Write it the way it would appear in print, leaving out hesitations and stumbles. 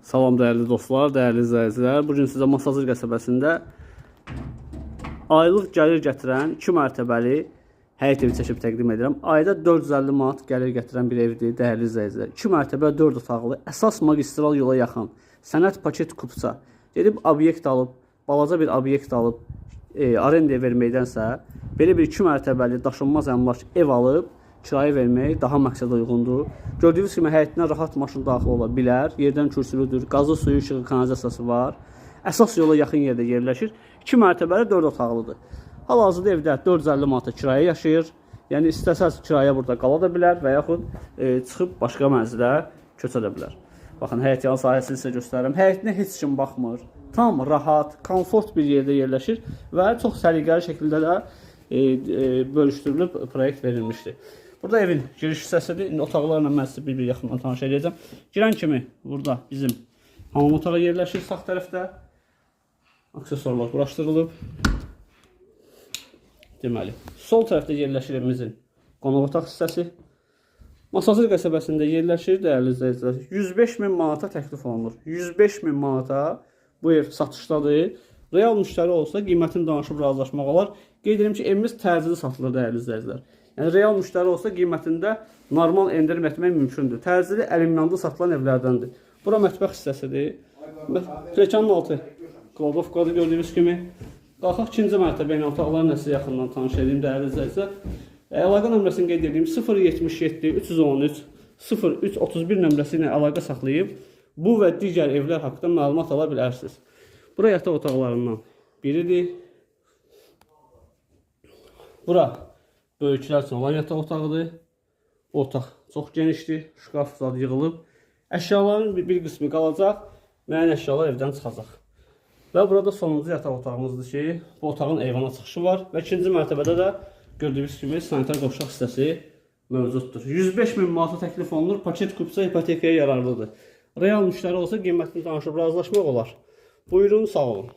Salam dəyərli dostlar, dəyərli izləyicilər. Bugün sizə Masazır qəsəbəsində aylıq gəlir gətirən 2 mərtəbəli həyət evi çəkib təqdim edirəm. Ayda 450 manat gəlir gətirən bir evdir, dəyərli izləyicilər. 2 mərtəbə 4 otaqlı, əsas magistral yola yaxın, sənəd paket kupça. Gedib obyekt alıb, balaca bir obyekt alıb, arendaya verməkdənsə, belə bir 2 mərtəbəli daşınmaz əmlak ev alıb, kirayə vermək daha məqsədə uyğundur. Gördüyünüz kimi həyətinə rahat maşın daxil ola bilər. Yerdən kürsülüdür. Qazı, suyu, işığı, kanalizasiyası var. Əsas yola yaxın yerdə yerləşir. 2 mərtəbəli 4 otaqlıdır. Hal-hazırda evdə 450 manata kirayə yaşayır. Yəni istəsəz kirayə burada qala da bilər və yaxud çıxıb başqa mənzilə köçə də bilər. Baxın, həyət yanı sahəsini sizə göstərirəm. Həyətinə heç kim baxmır. Tam rahat, komfort bir yerdə yerləşir və çox səliqəli şəkildə də bölüşdürülüb proyekt verilmişdir. Burada evin giriş hissəsidir. İndi otaqlarla mən sizə bir yaxından tanış edəcəm. Girən kimi burada bizim hamam otağı yerləşir sağ tərəfdə. Aksesuarlar quraşdırılıb. Deməli, sol tərəfdə yerləşir evimizin qonaq otaq hissəsi. Masazır qəsəbəsində yerləşir, dəyərli izləyicilər. 105.000 manata təklif olunur. 105.000 manata bu ev satışdadır. Real müştəri olsa qiymətini danışıb razılaşmaq olar. Qeyd edirəm ki, evimiz tərzili satılır, dəyərli izləyicilər. Yəni real müştəri olsa qiymətində normal endirim etmək mümkündür. Tərzili əlimyanlı satılan evlərdəndir. Bura mətbəx hissəsidir. Plekanın altı kladovkadır gördüyünüz kimi. Qalxaq 2-ci mərtəbə ilə otaqların nəsə yaxından tanış edeyim, dəyərli izləyicilər. Əlaqə nömrəsini qeyd edeyim. 077 313 0331 nömrəsi ilə əlaqə saxlayıb bu və digər evlər haqqında məlumat ala bilərsiniz. Bura yataq otaqlarından biridir. Bura böyüklər üçün olan yataq otağıdır. Otaq çox genişdir. Şkaf zad yığılıb. Əşyaların bir qismi qalacaq. Müəyyən əşyalar evdən çıxacaq. Və burada sonuncu yataq otağımızdır ki, bu otağın eyvana çıxışı var. Və 2-ci mərtəbədə də gördüyünüz kimi sanitar qovşaq hissəsi mövcuddur. 105.000 manata təklif olunur. Paket kupça ipotekaya yararlıdır. Real müştəri olsa qiymətini danışıb razılaşmaq olar. Buyurun, sağ olun.